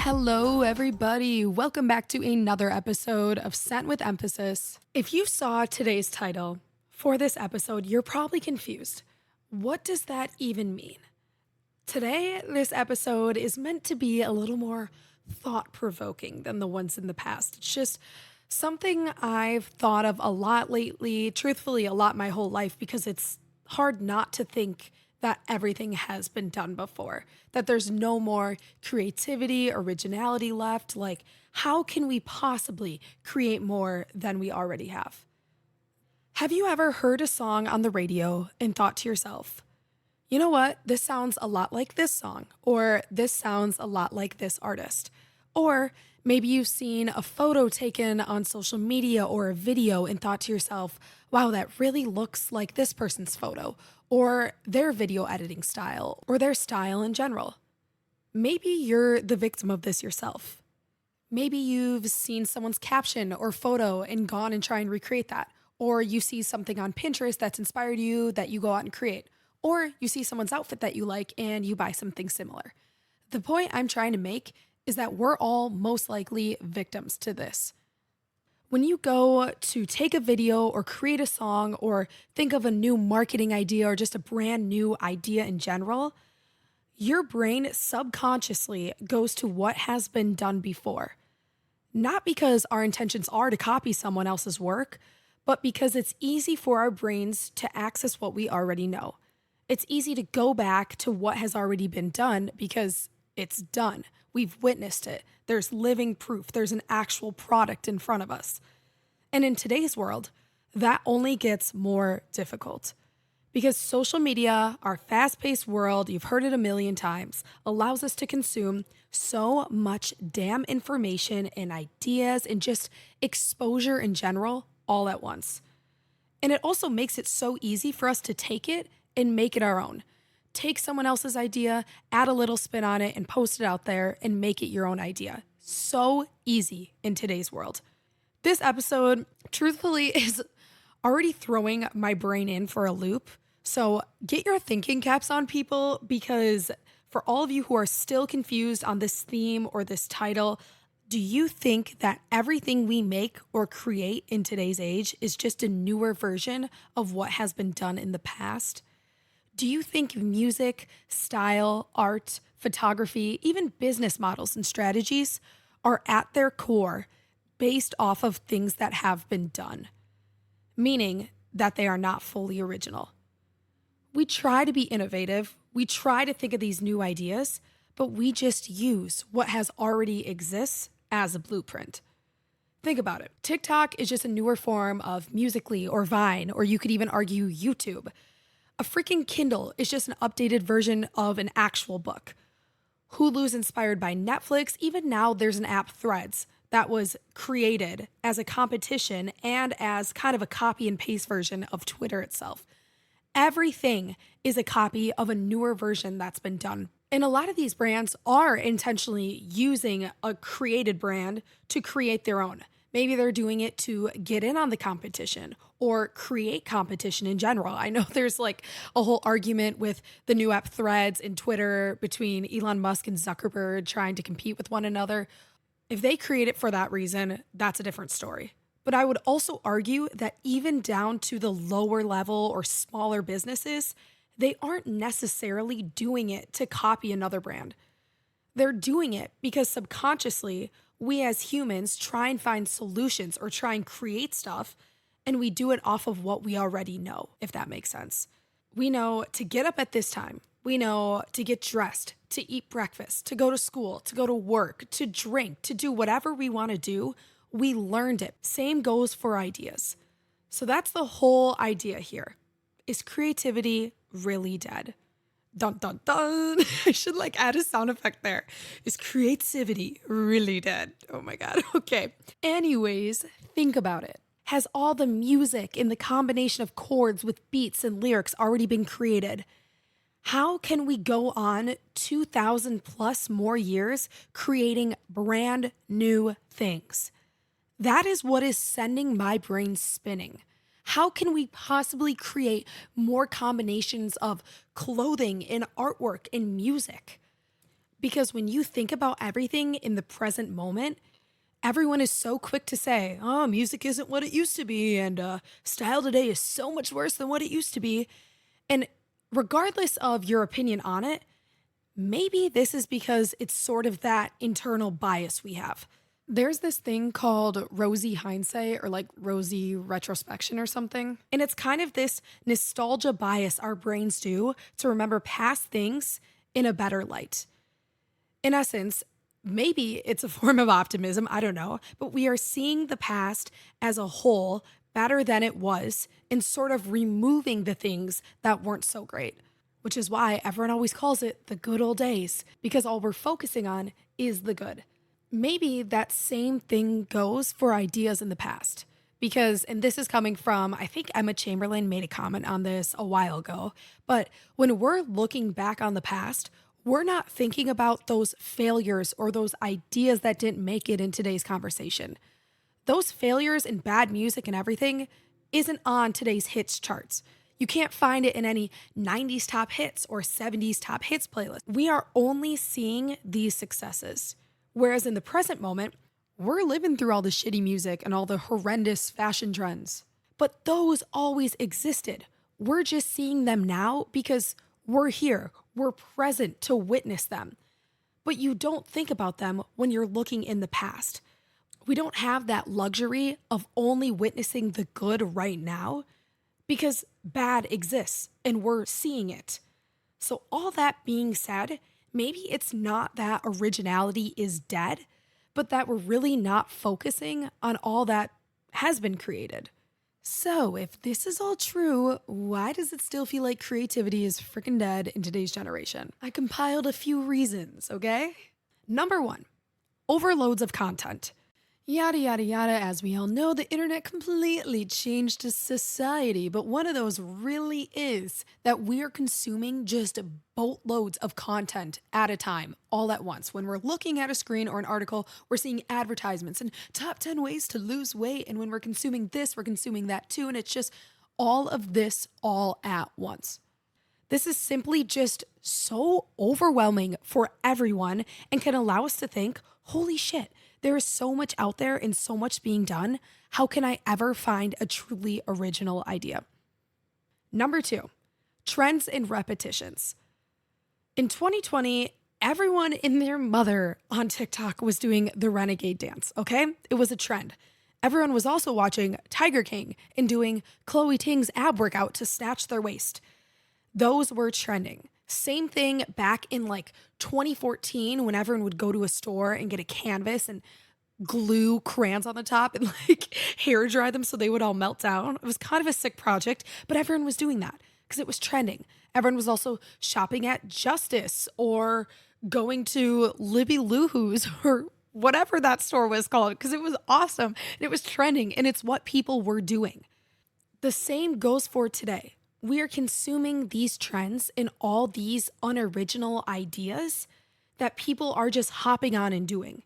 Hello, everybody. Welcome back to another episode of Sent with Emphasis. If you saw today's title for this episode, you're probably confused. What does that even mean? Today, this episode is meant to be a little more thought provoking than the ones in the past. It's just something I've thought of a lot lately, truthfully, a lot my whole life, because it's hard not to think that everything has been done before, that there's no more creativity, originality left. Like, how can we possibly create more than we already have? Have you ever heard a song on the radio and thought to yourself, you know what? This sounds a lot like this song, or this sounds a lot like this artist. Or maybe you've seen a photo taken on social media or a video and thought to yourself, wow, that really looks like this person's photo, or their video editing style, or their style in general. Maybe you're the victim of this yourself. Maybe you've seen someone's caption or photo and gone and try and recreate that. Or you see something on Pinterest that's inspired you that you go out and create. Or you see someone's outfit that you like and you buy something similar. The point I'm trying to make is that we're all most likely victims to this. When you go to take a video or create a song or think of a new marketing idea or just a brand new idea in general, your brain subconsciously goes to what has been done before. Not because our intentions are to copy someone else's work, but because it's easy for our brains to access what we already know. It's easy to go back to what has already been done because it's done. We've witnessed it. There's living proof. There's an actual product in front of us. And in today's world, that only gets more difficult because social media, our fast-paced world, you've heard it a million times, allows us to consume so much damn information and ideas and just exposure in general all at once. And it also makes it so easy for us to take it and make it our own. Take someone else's idea, add a little spin on it, and post it out there and make it your own idea. So easy in today's world. This episode, truthfully, is already throwing my brain in for a loop. So get your thinking caps on, people, because for all of you who are still confused on this theme or this title, do you think that everything we make or create in today's age is just a newer version of what has been done in the past? Do you think music, style, art, photography, even business models and strategies are at their core based off of things that have been done? Meaning that they are not fully original. We try to be innovative, we try to think of these new ideas, but we just use what has already exists as a blueprint. Think about it. TikTok is just a newer form of Musical.ly or Vine, or you could even argue YouTube. A freaking Kindle is just an updated version of an actual book. Hulu's inspired by Netflix. Even now, there's an app, Threads, that was created as a competition and as kind of a copy and paste version of Twitter itself. Everything is a copy of a newer version that's been done. And a lot of these brands are intentionally using a created brand to create their own. Maybe they're doing it to get in on the competition or create competition in general. I know there's like a whole argument with the new app Threads and Twitter between Elon Musk and Zuckerberg trying to compete with one another. If they create it for that reason, that's a different story. But I would also argue that even down to the lower level or smaller businesses, they aren't necessarily doing it to copy another brand. They're doing it because subconsciously, we as humans try and find solutions or try and create stuff, and we do it off of what we already know, if that makes sense. We know to get up at this time. We know to get dressed, to eat breakfast, to go to school, to go to work, to drink, to do whatever we want to do. We learned it. Same goes for ideas. So that's the whole idea here. Is creativity really dead? Dun, dun, dun. I should like add a sound effect there. Is creativity really dead? Oh my God. Okay. Anyways, think about it. Has all the music and the combination of chords with beats and lyrics already been created? How can we go on 2,000 plus more years creating brand new things? That is what is sending my brain spinning. How can we possibly create more combinations of clothing and artwork and music? Because when you think about everything in the present moment, everyone is so quick to say, oh, music isn't what it used to be, and style today is so much worse than what it used to be. And regardless of your opinion on it, maybe this is because it's sort of that internal bias we have. There's this thing called rosy hindsight or like rosy retrospection or something. And it's kind of this nostalgia bias our brains do to remember past things in a better light. In essence, maybe it's a form of optimism, I don't know, but we are seeing the past as a whole better than it was and sort of removing the things that weren't so great, which is why everyone always calls it the good old days, because all we're focusing on is the good. Maybe that same thing goes for ideas in the past. Because, and this is coming from, I think Emma Chamberlain made a comment on this a while ago, but when we're looking back on the past, we're not thinking about those failures or those ideas that didn't make it in today's conversation. Those failures and bad music and everything isn't on today's hits charts. You can't find it in any 90s top hits or 70s top hits playlist. We are only seeing these successes. Whereas in the present moment, we're living through all the shitty music and all the horrendous fashion trends. But those always existed. We're just seeing them now because we're here. We're present to witness them. But you don't think about them when you're looking in the past. We don't have that luxury of only witnessing the good right now because bad exists and we're seeing it. So, all that being said, maybe it's not that originality is dead, but that we're really not focusing on all that has been created. So, if this is all true, why does it still feel like creativity is freaking dead in today's generation? I compiled a few reasons, okay? Number one, overloads of content. Yada, yada, yada. As we all know, the internet completely changed society, but one of those really is that we are consuming just boatloads of content at a time, all at once. When we're looking at a screen or an article, we're seeing advertisements and top 10 ways to lose weight. And when we're consuming this, we're consuming that too. And it's just all of this all at once. This is simply just so overwhelming for everyone and can allow us to think, holy shit, there is so much out there and so much being done. How can I ever find a truly original idea? Number two, trends and repetitions. In 2020, everyone and their mother on TikTok was doing the renegade dance, okay? It was a trend. Everyone was also watching Tiger King and doing Chloe Ting's ab workout to snatch their waist. Those were trending. Same thing back in like 2014 when everyone would go to a store and get a canvas and glue crayons on the top and like hair dry them so they would all melt down. It was kind of a sick project, but everyone was doing that because it was trending. Everyone was also shopping at Justice or going to Libby Lou Who's or whatever that store was called because it was awesome and it was trending and it's what people were doing. The same goes for today. We are consuming these trends and all these unoriginal ideas that people are just hopping on and doing.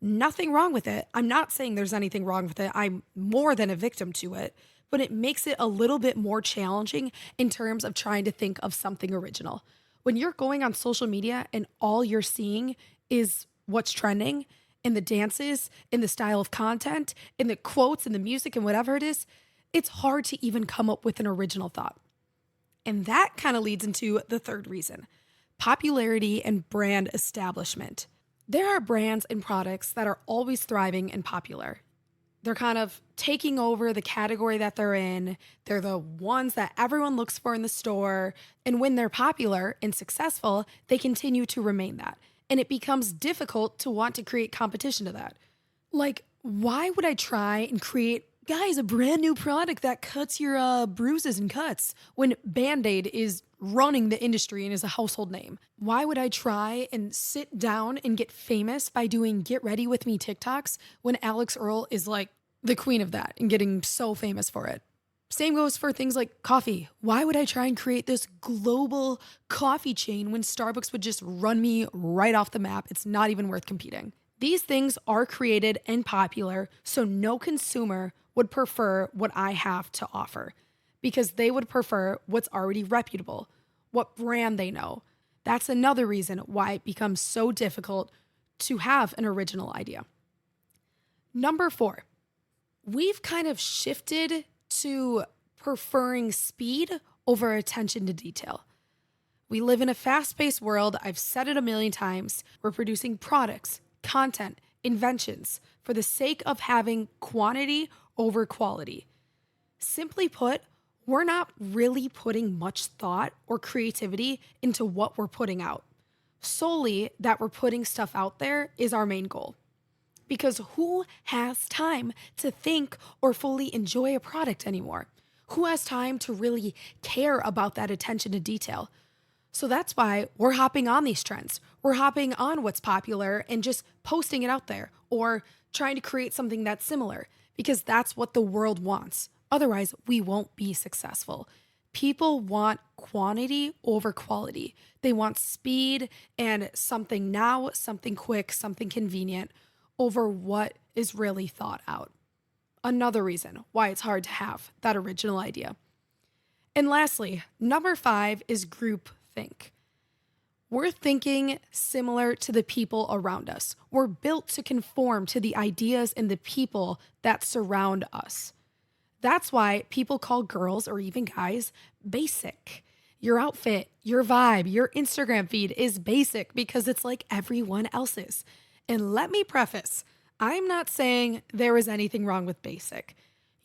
Nothing wrong with it. I'm not saying there's anything wrong with it. I'm more than a victim to it, but it makes it a little bit more challenging in terms of trying to think of something original. When you're going on social media and all you're seeing is what's trending in the dances, in the style of content, in the quotes, in the music, and whatever it is, it's hard to even come up with an original thought. And that kind of leads into the third reason, popularity and brand establishment. There are brands and products that are always thriving and popular. They're kind of taking over the category that they're in. They're the ones that everyone looks for in the store. And when they're popular and successful, they continue to remain that. And it becomes difficult to want to create competition to that. Like, why would I try and create, guys, a brand new product that cuts your bruises and cuts when Band-Aid is running the industry and is a household name? Why would I try and sit down and get famous by doing get ready with me TikToks when Alex Earl is like the queen of that and getting so famous for it? Same goes for things like coffee. Why would I try and create this global coffee chain when Starbucks would just run me right off the map? It's not even worth competing. These things are created and popular, so no consumer would prefer what I have to offer because they would prefer what's already reputable, what brand they know. That's another reason why it becomes so difficult to have an original idea. Number 4, we've kind of shifted to preferring speed over attention to detail. We live in a fast paced world. I've said it a million times. We're producing products, content, inventions for the sake of having quantity over quality. Simply put, we're not really putting much thought or creativity into what we're putting out. Solely that we're putting stuff out there is our main goal. Because who has time to think or fully enjoy a product anymore? Who has time to really care about that attention to detail? So that's why we're hopping on these trends. We're hopping on what's popular and just posting it out there or trying to create something that's similar because that's what the world wants. Otherwise, we won't be successful. People want quantity over quality. They want speed and something now, something quick, something convenient over what is really thought out. Another reason why it's hard to have that original idea. And lastly, number 5 is group think. We're thinking similar to the people around us. We're built to conform to the ideas and the people that surround us. That's why people call girls or even guys basic. Your outfit, your vibe, your Instagram feed is basic because it's like everyone else's. And let me preface, I'm not saying there is anything wrong with basic.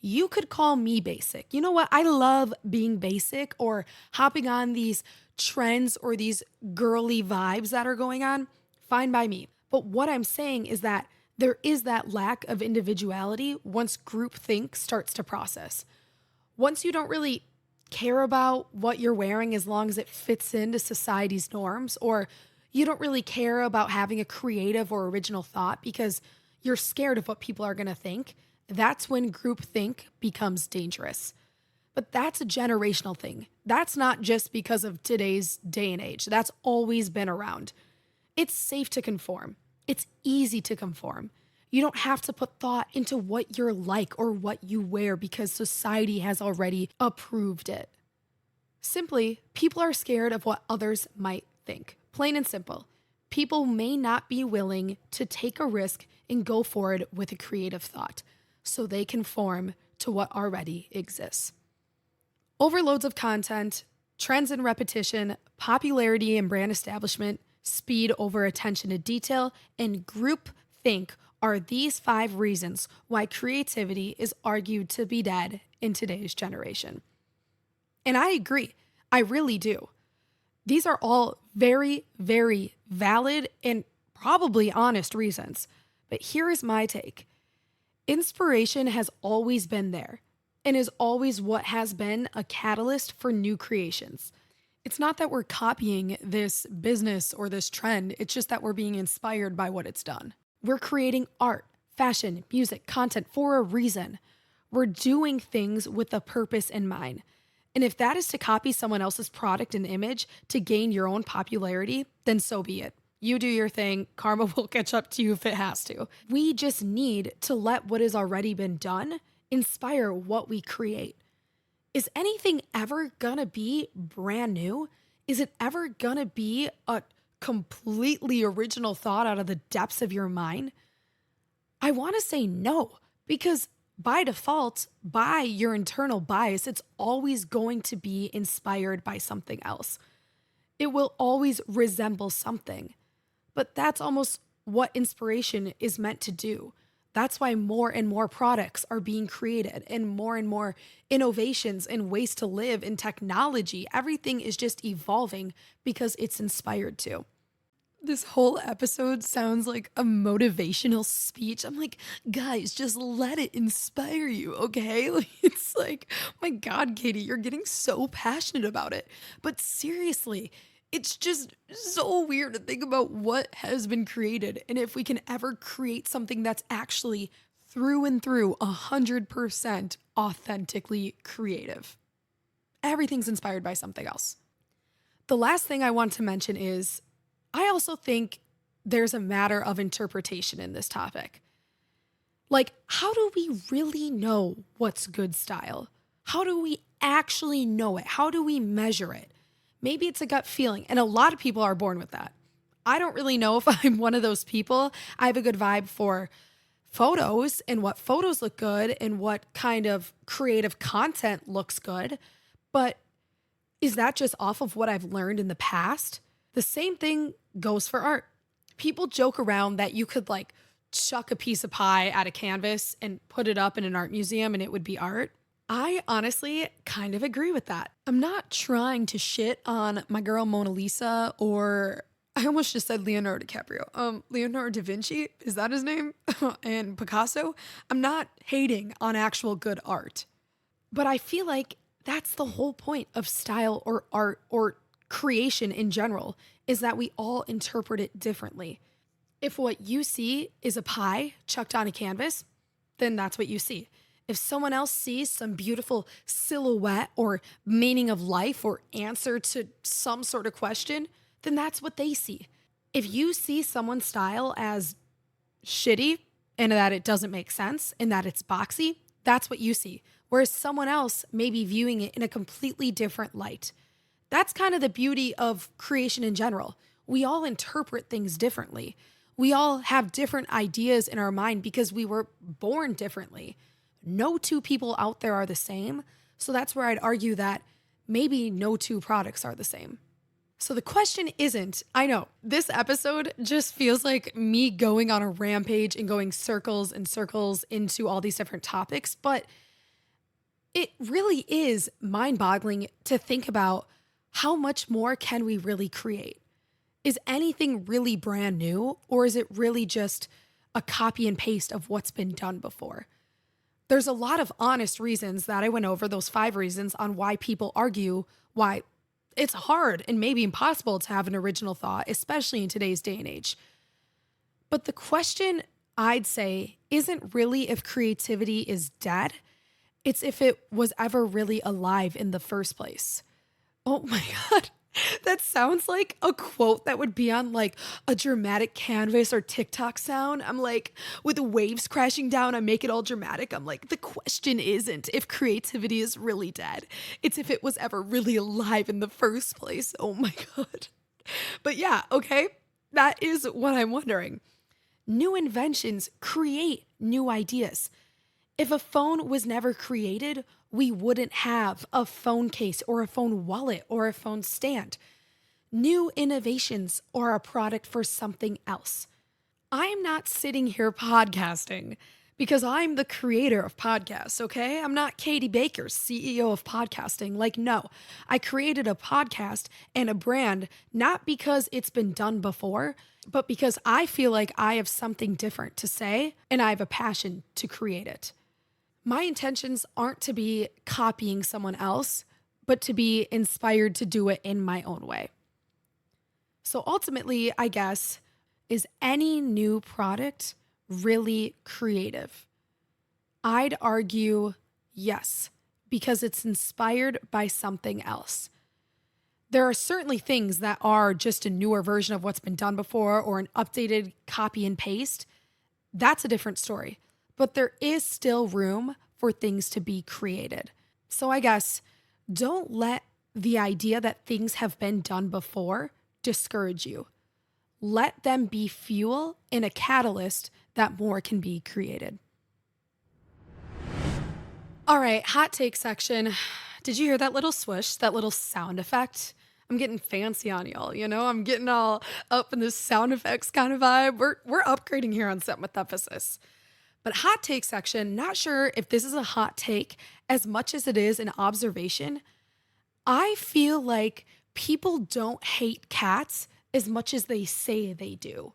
You could call me basic. You know what? I love being basic or hopping on these trends or these girly vibes that are going on. Fine by me. But what I'm saying is that there is that lack of individuality once groupthink starts to process. Once you don't really care about what you're wearing as long as it fits into society's norms, or you don't really care about having a creative or original thought because you're scared of what people are going to think, that's when groupthink becomes dangerous. But that's a generational thing. That's not just because of today's day and age. That's always been around. It's safe to conform. It's easy to conform. You don't have to put thought into what you're like or what you wear because society has already approved it. Simply, people are scared of what others might think. Plain and simple. People may not be willing to take a risk and go forward with a creative thought, so they conform to what already exists. Overloads of content, trends and repetition, popularity and brand establishment, speed over attention to detail, and group think are these 5 reasons why creativity is argued to be dead in today's generation. And I agree. I really do. These are all very, very valid and probably honest reasons. But here is my take. Inspiration has always been there and is always what has been a catalyst for new creations. It's not that we're copying this business or this trend, it's just that we're being inspired by what it's done. We're creating art, fashion, music, content for a reason. We're doing things with a purpose in mind. And if that is to copy someone else's product and image to gain your own popularity, then so be it. You do your thing, karma will catch up to you if it has to. We just need to let what has already been done inspire what we create. Is anything ever gonna be brand new? Is it ever gonna be a completely original thought out of the depths of your mind? I wanna say no, because by default, by your internal bias, it's always going to be inspired by something else. It will always resemble something. But that's almost what inspiration is meant to do. That's why more and more products are being created and more innovations and ways to live in technology. Everything is just evolving because it's inspired to. This whole episode sounds like a motivational speech. I'm like, guys, just let it inspire you, okay? Like, it's like, my God, Katie, you're getting so passionate about it. But seriously, it's just so weird to think about what has been created and if we can ever create something that's actually through and through 100% authentically creative. Everything's inspired by something else. The last thing I want to mention is I also think there's a matter of interpretation in this topic. Like, how do we really know what's good style? How do we actually know it? How do we measure it? Maybe it's a gut feeling. And a lot of people are born with that. I don't really know if I'm one of those people. I have a good vibe for photos and what photos look good and what kind of creative content looks good. But is that just off of what I've learned in the past? The same thing goes for art. People joke around that you could like chuck a piece of pie at a canvas and put it up in an art museum and it would be art. I honestly kind of agree with that. I'm not trying to shit on my girl Mona Lisa or I almost just said Leonardo DiCaprio. Leonardo da Vinci, is that his name? And Picasso. I'm not hating on actual good art. But I feel like that's the whole point of style or art or creation in general is that we all interpret it differently. If what you see is a pie chucked on a canvas, then that's what you see. If someone else sees some beautiful silhouette or meaning of life or answer to some sort of question, then that's what they see. If you see someone's style as shitty and that it doesn't make sense and that it's boxy, that's what you see. Whereas someone else may be viewing it in a completely different light. That's kind of the beauty of creation in general. We all interpret things differently. We all have different ideas in our mind because we were born differently. No two people out there are the same. So that's where I'd argue that maybe no two products are the same. So the question isn't, I know, this episode just feels like me going on a rampage and going circles and circles into all these different topics, but it really is mind-boggling to think about how much more can we really create? Is anything really brand new, or is it really just a copy and paste of what's been done before? There's a lot of honest reasons that I went over, those 5 reasons on why people argue why it's hard and maybe impossible to have an original thought, especially in today's day and age. But the question I'd say isn't really if creativity is dead, it's if it was ever really alive in the first place. Oh my God. That sounds like a quote that would be on like a dramatic canvas or TikTok sound. I'm like, with the waves crashing down, I make it all dramatic. I'm like, the question isn't if creativity is really dead. It's if it was ever really alive in the first place. Oh my God. But yeah, okay. That is what I'm wondering. New inventions create new ideas. If a phone was never created, we wouldn't have a phone case or a phone wallet or a phone stand. New innovations are a product for something else. I'm not sitting here podcasting because I'm the creator of podcasts, okay? I'm not Katie Baker, CEO of podcasting. Like, no, I created a podcast and a brand not because it's been done before, but because I feel like I have something different to say and I have a passion to create it. My intentions aren't to be copying someone else, but to be inspired to do it in my own way. So ultimately, I guess, is any new product really creative? I'd argue yes, because it's inspired by something else. There are certainly things that are just a newer version of what's been done before or an updated copy and paste. That's a different story. But there is still room for things to be created. So I guess don't let the idea that things have been done before discourage you. Let them be fuel and a catalyst that more can be created. All right, hot take section. Did you hear that little swoosh, that little sound effect? I'm getting fancy on y'all, I'm getting all up in this sound effects kind of vibe. We're upgrading here on Set with Emphasis. But hot take section, not sure if this is a hot take as much as it is an observation. I feel like people don't hate cats as much as they say they do.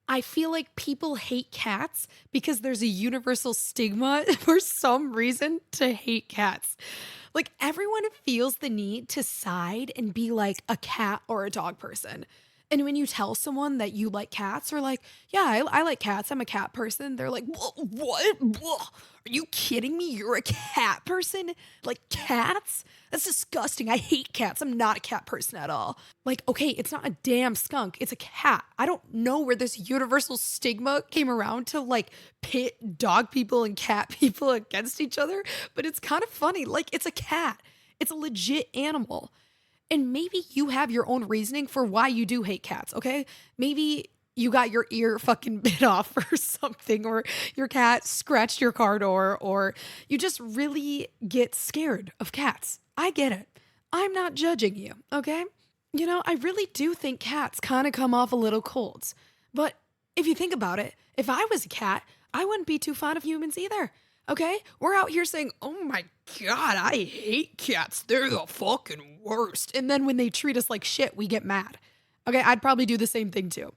I feel like people hate cats because there's a universal stigma for some reason to hate cats. Like everyone feels the need to side and be like a cat or a dog person. And when you tell someone that you like cats or like, yeah, I like cats, I'm a cat person, they're like, what? Are you kidding me? You're a cat person? Like cats? That's disgusting. I hate cats. I'm not a cat person at all. Like, okay, it's not a damn skunk. It's a cat. I don't know where this universal stigma came around to like pit dog people and cat people against each other, but it's kind of funny. Like, it's a cat. It's a legit animal. And maybe you have your own reasoning for why you do hate cats, okay? Maybe you got your ear fucking bit off or something, or your cat scratched your car door, or you just really get scared of cats. I get it. I'm not judging you, okay? I really do think cats kind of come off a little cold. But if you think about it, if I was a cat, I wouldn't be too fond of humans either. Okay? We're out here saying, oh my God, I hate cats. They're the fucking worst. And then when they treat us like shit, we get mad. Okay? I'd probably do the same thing too.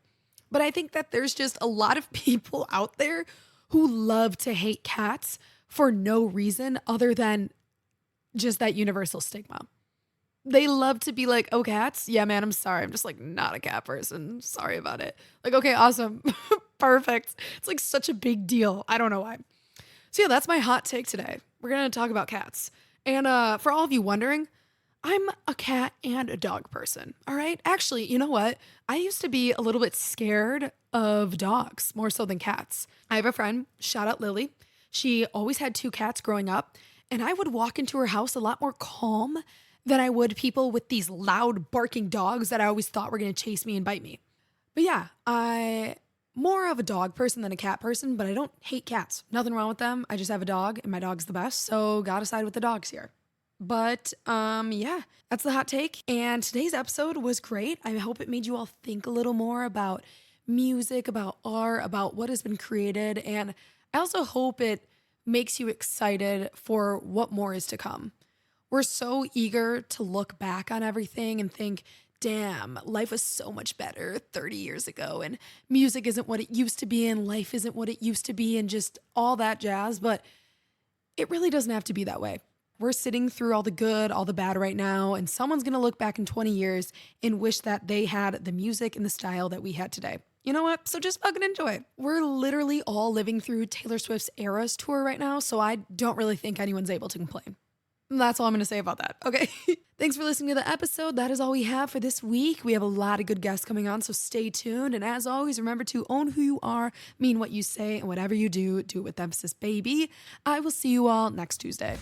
But I think that there's just a lot of people out there who love to hate cats for no reason other than just that universal stigma. They love to be like, oh, cats? Yeah, man, I'm sorry. I'm just like not a cat person. Sorry about it. Like, okay, awesome. Perfect. It's like such a big deal. I don't know why. So yeah, that's my hot take today. We're going to talk about cats. And for all of you wondering, I'm a cat and a dog person. All right. Actually, you know what? I used to be a little bit scared of dogs more so than cats. I have a friend, shout out Lily. She always had 2 cats growing up, and I would walk into her house a lot more calm than I would people with these loud barking dogs that I always thought were going to chase me and bite me. But yeah, I more of a dog person than a cat person, but I don't hate cats. Nothing wrong with them. I just have a dog and my dog's the best. So gotta side with the dogs here. But yeah, that's the hot take. And today's episode was great. I hope it made you all think a little more about music, about art, about what has been created. And I also hope it makes you excited for what more is to come. We're so eager to look back on everything and think, damn, life was so much better 30 years ago, and music isn't what it used to be, and life isn't what it used to be, and just all that jazz. But it really doesn't have to be that way. We're sitting through all the good, all the bad right now, and someone's going to look back in 20 years and wish that they had the music and the style that we had today. You know what? So just fucking enjoy. We're literally all living through Taylor Swift's Eras tour right now, so I don't really think anyone's able to complain. That's all I'm going to say about that. Okay. Thanks for listening to the episode. That is all we have for this week. We have a lot of good guests coming on, so stay tuned. And as always, remember to own who you are, mean what you say, and whatever you do, do it with emphasis, baby. I will see you all next Tuesday.